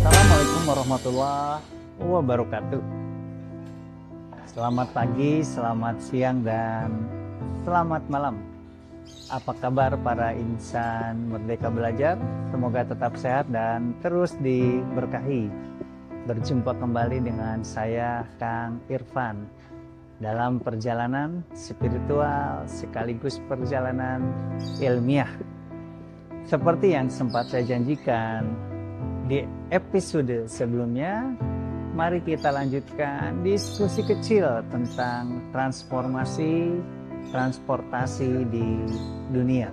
Assalamualaikum warahmatullahi wabarakatuh. Selamat pagi, selamat siang, dan selamat malam. Apa kabar para insan Merdeka Belajar? Semoga tetap sehat dan terus diberkahi. Berjumpa kembali dengan saya, Kang Irfan, dalam perjalanan spiritual sekaligus perjalanan ilmiah. Seperti yang sempat saya janjikan di episode sebelumnya, mari kita lanjutkan diskusi kecil tentang transformasi transportasi di dunia.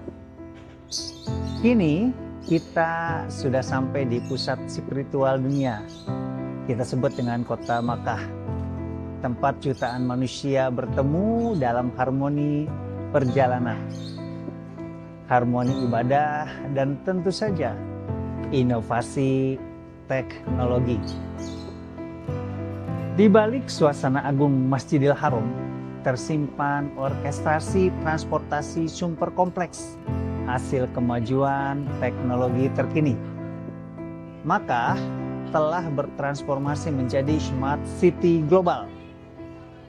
Kini kita sudah sampai di pusat spiritual dunia. Kita sebut dengan kota Makkah, tempat jutaan manusia bertemu dalam harmoni perjalanan, harmoni ibadah, dan tentu saja inovasi teknologi. Di balik suasana agung Masjidil Haram tersimpan orkestrasi transportasi super kompleks, hasil kemajuan teknologi terkini. Makkah telah bertransformasi menjadi smart city global.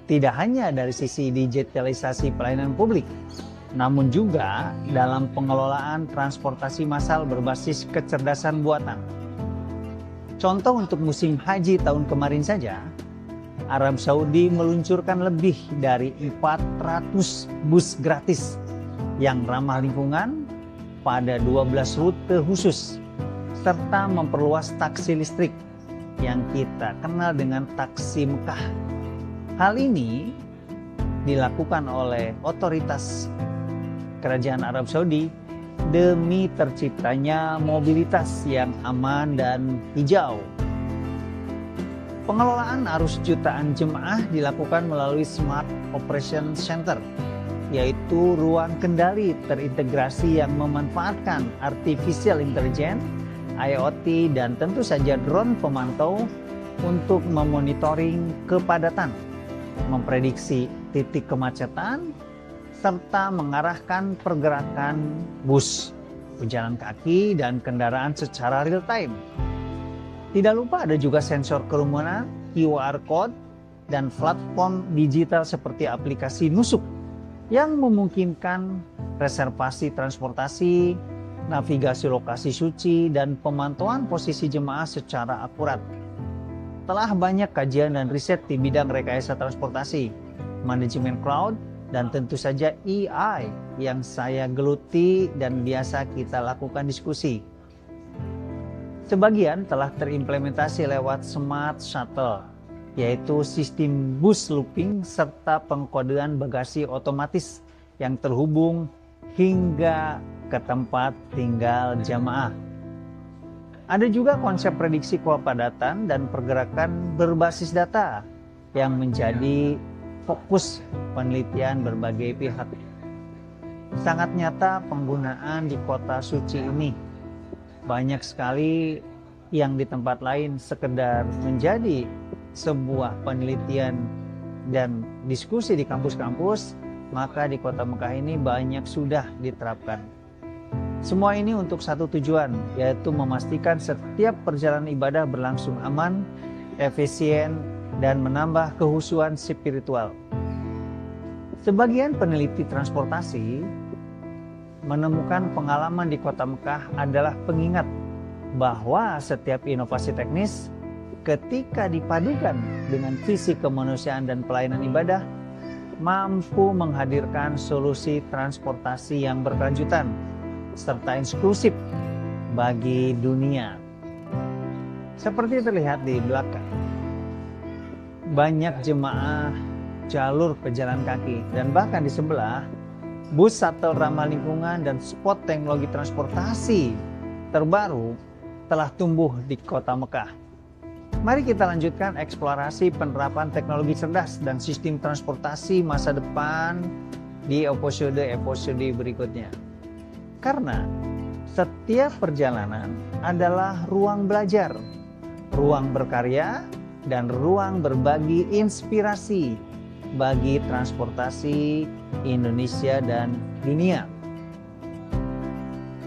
Tidak hanya dari sisi digitalisasi pelayanan publik, namun juga dalam pengelolaan transportasi massal berbasis kecerdasan buatan. Contoh untuk musim haji tahun kemarin saja, Arab Saudi meluncurkan lebih dari 400 bus gratis yang ramah lingkungan pada 12 rute khusus, serta memperluas taksi listrik yang kita kenal dengan taksi Mekah. Hal ini dilakukan oleh otoritas Kerajaan Arab Saudi demi terciptanya mobilitas yang aman dan hijau. Pengelolaan arus jutaan jemaah dilakukan melalui Smart Operation Center, yaitu ruang kendali terintegrasi yang memanfaatkan Artificial Intelligence, IoT, dan tentu saja drone pemantau untuk memonitoring kepadatan, memprediksi titik kemacetan, serta mengarahkan pergerakan bus, pejalan kaki, dan kendaraan secara real time. Tidak lupa ada juga sensor kerumunan, QR code, dan platform digital seperti aplikasi Nusuk yang memungkinkan reservasi transportasi, navigasi lokasi suci, dan pemantauan posisi jemaah secara akurat. Telah banyak kajian dan riset di bidang rekayasa transportasi, manajemen crowd, dan tentu saja AI yang saya geluti dan biasa kita lakukan diskusi. Sebagian telah terimplementasi lewat Smart Shuttle, yaitu sistem bus looping serta pengkodean bagasi otomatis yang terhubung hingga ke tempat tinggal jamaah. Ada juga konsep prediksi kepadatan dan pergerakan berbasis data yang menjadi fokus penelitian berbagai pihak. Sangat nyata penggunaan di kota suci ini. Banyak sekali yang di tempat lain sekedar menjadi sebuah penelitian dan diskusi di kampus-kampus, maka di kota Mekah ini banyak sudah diterapkan. Semua ini untuk satu tujuan, yaitu memastikan setiap perjalanan ibadah berlangsung aman, efisien, dan menambah kehusuan spiritual. Sebagian peneliti transportasi menemukan pengalaman di kota Mekah adalah pengingat bahwa setiap inovasi teknis ketika dipadukan dengan visi kemanusiaan dan pelayanan ibadah mampu menghadirkan solusi transportasi yang berkelanjutan serta inklusif bagi dunia. Seperti terlihat di belakang, banyak jemaah jalur pejalan kaki, dan bahkan di sebelah bus shuttle ramah lingkungan dan spot teknologi transportasi terbaru telah tumbuh di kota Mekah. Mari kita lanjutkan eksplorasi penerapan teknologi cerdas dan sistem transportasi masa depan di episode berikutnya. Karena setiap perjalanan adalah ruang belajar, ruang berkarya, dan ruang berbagi inspirasi bagi transportasi Indonesia dan dunia.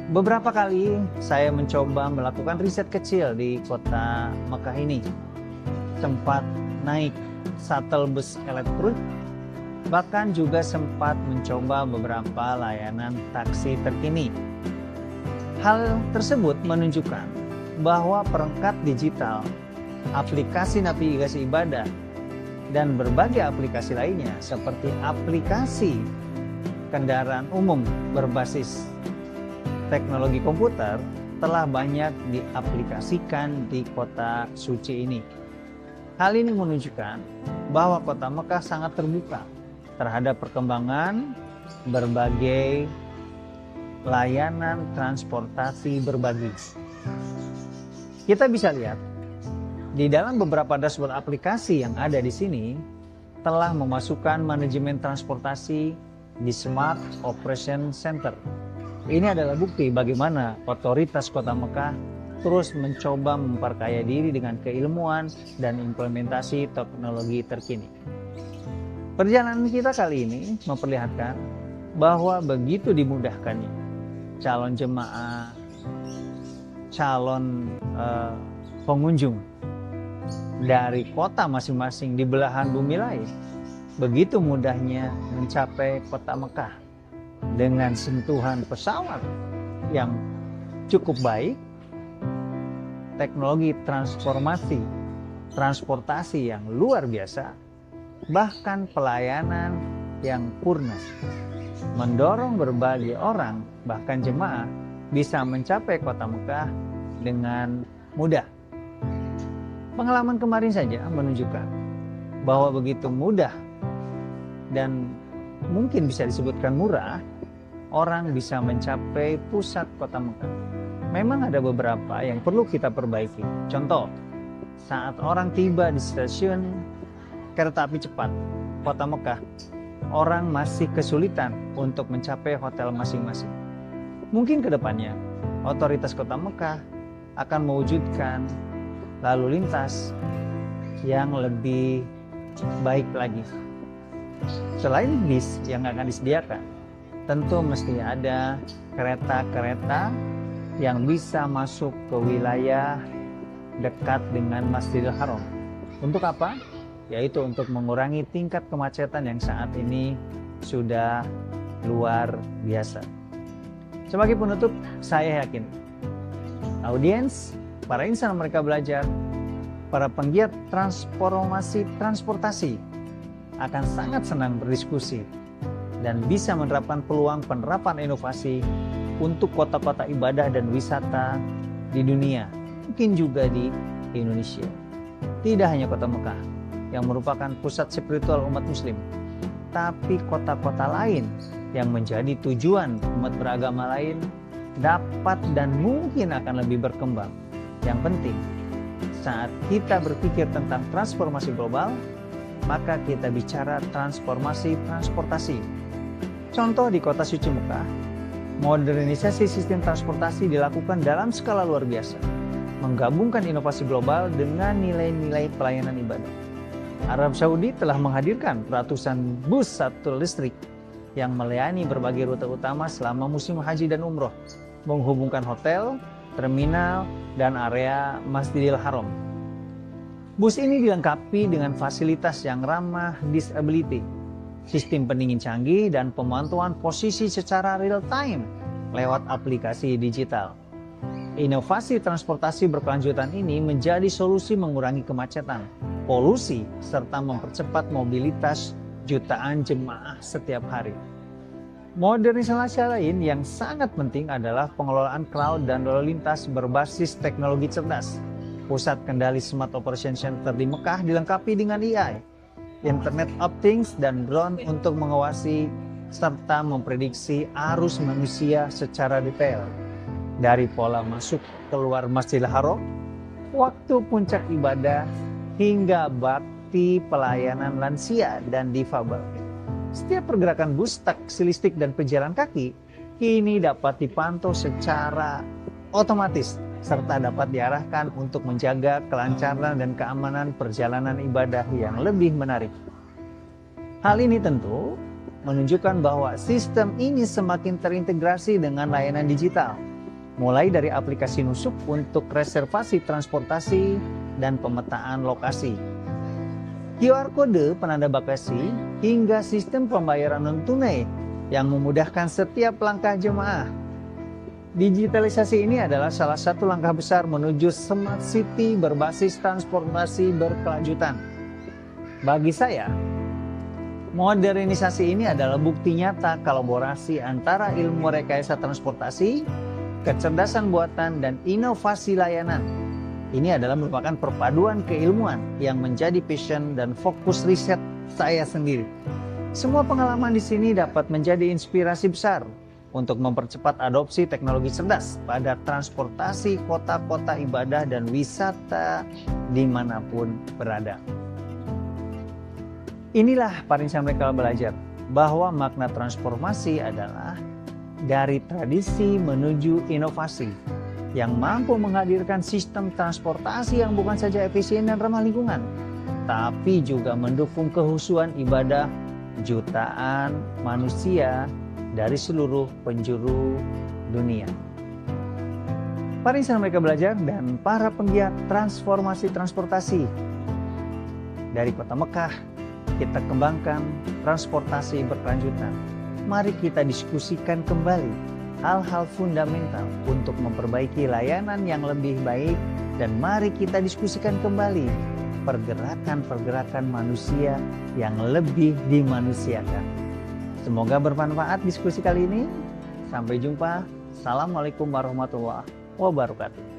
Beberapa kali saya mencoba melakukan riset kecil di kota Mekah ini. Sempat naik shuttle bus elektrik, bahkan juga sempat mencoba beberapa layanan taksi terkini. Hal tersebut menunjukkan bahwa perangkat digital, aplikasi navigasi ibadah, dan berbagai aplikasi lainnya seperti aplikasi kendaraan umum berbasis teknologi komputer telah banyak diaplikasikan di kota suci ini. Hal ini menunjukkan bahwa kota Mekah sangat terbuka terhadap perkembangan berbagai layanan transportasi berbagi. Kita bisa lihat di dalam beberapa dashboard aplikasi yang ada di sini telah memasukkan manajemen transportasi di Smart Operation Center. Ini adalah bukti bagaimana otoritas Kota Mekah terus mencoba memperkaya diri dengan keilmuan dan implementasi teknologi terkini. Perjalanan kita kali ini memperlihatkan bahwa begitu dimudahkannya calon jemaah, calon pengunjung dari kota masing-masing di belahan bumi lain, begitu mudahnya mencapai Kota Mekah dengan sentuhan pesawat yang cukup baik, teknologi transportasi yang luar biasa, bahkan pelayanan yang purna, mendorong berbagai orang, bahkan jemaah, bisa mencapai Kota Mekah dengan mudah. Pengalaman kemarin saja menunjukkan bahwa begitu mudah dan mungkin bisa disebutkan murah, orang bisa mencapai pusat Kota Mekah. Memang ada beberapa yang perlu kita perbaiki. Contoh, saat orang tiba di stasiun kereta api cepat Kota Mekah, orang masih kesulitan untuk mencapai hotel masing-masing. Mungkin ke depannya, otoritas Kota Mekah akan mewujudkan lalu lintas yang lebih baik lagi. Selain bis yang akan disediakan, tentu mesti ada kereta-kereta yang bisa masuk ke wilayah dekat dengan Masjidil Haram. Untuk apa? Yaitu untuk mengurangi tingkat kemacetan yang saat ini sudah luar biasa. Sebagai penutup, saya yakin audiens, para insan mereka belajar, para penggiat transformasi transportasi akan sangat senang berdiskusi dan bisa menerapkan peluang penerapan inovasi untuk kota-kota ibadah dan wisata di dunia, mungkin juga di Indonesia. Tidak hanya Kota Mekah yang merupakan pusat spiritual umat muslim, tapi kota-kota lain yang menjadi tujuan umat beragama lain dapat dan mungkin akan lebih berkembang. Yang penting, saat kita berpikir tentang transformasi global, maka kita bicara transformasi transportasi. Contoh di kota suci Mekah, modernisasi sistem transportasi dilakukan dalam skala luar biasa, menggabungkan inovasi global dengan nilai-nilai pelayanan ibadah. Arab Saudi telah menghadirkan ratusan bus shuttle listrik yang melayani berbagai rute utama selama musim haji dan umroh, menghubungkan hotel, terminal, dan area Masjidil Haram. Bus ini dilengkapi dengan fasilitas yang ramah disability, sistem pendingin canggih, dan pemantauan posisi secara real time lewat aplikasi digital. Inovasi transportasi berkelanjutan ini menjadi solusi mengurangi kemacetan, polusi, serta mempercepat mobilitas jutaan jemaah setiap hari. Modernisasi lain yang sangat penting adalah pengelolaan cloud dan lalu lintas berbasis teknologi cerdas. Pusat kendali Smart Operation Center di Mekah dilengkapi dengan AI, Internet of Things, dan drone untuk mengawasi serta memprediksi arus manusia secara detail. Dari pola masuk keluar Masjidil Haram, waktu puncak ibadah, hingga bakti pelayanan lansia dan difabel. Setiap pergerakan bus, taksi listrik, dan pejalan kaki kini dapat dipantau secara otomatis serta dapat diarahkan untuk menjaga kelancaran dan keamanan perjalanan ibadah yang lebih menarik. Hal ini tentu menunjukkan bahwa sistem ini semakin terintegrasi dengan layanan digital mulai dari aplikasi Nusuk untuk reservasi transportasi dan pemetaan lokasi, QR kode penanda bagasi, hingga sistem pembayaran non-tunai yang memudahkan setiap langkah jemaah. Digitalisasi ini adalah salah satu langkah besar menuju smart city berbasis transportasi berkelanjutan. Bagi saya, modernisasi ini adalah bukti nyata kolaborasi antara ilmu rekayasa transportasi, kecerdasan buatan, dan inovasi layanan. Ini adalah merupakan perpaduan keilmuan yang menjadi passion dan fokus riset saya sendiri. Semua pengalaman di sini dapat menjadi inspirasi besar untuk mempercepat adopsi teknologi cerdas pada transportasi kota-kota ibadah dan wisata dimanapun berada. Inilah Parisan Mereka Belajar, bahwa makna transformasi adalah dari tradisi menuju inovasi yang mampu menghadirkan sistem transportasi yang bukan saja efisien dan ramah lingkungan, tapi juga mendukung kehusuan ibadah jutaan manusia dari seluruh penjuru dunia. Parisan Mereka Belajar dan para penggiat transformasi transportasi dari Kota Mekah, kita kembangkan transportasi berkelanjutan. Mari kita diskusikan kembali hal-hal fundamental untuk memperbaiki layanan yang lebih baik, dan mari kita diskusikan kembali pergerakan-pergerakan manusia yang lebih dimanusiakan. Semoga bermanfaat diskusi kali ini. Sampai jumpa. Assalamualaikum warahmatullahi wabarakatuh.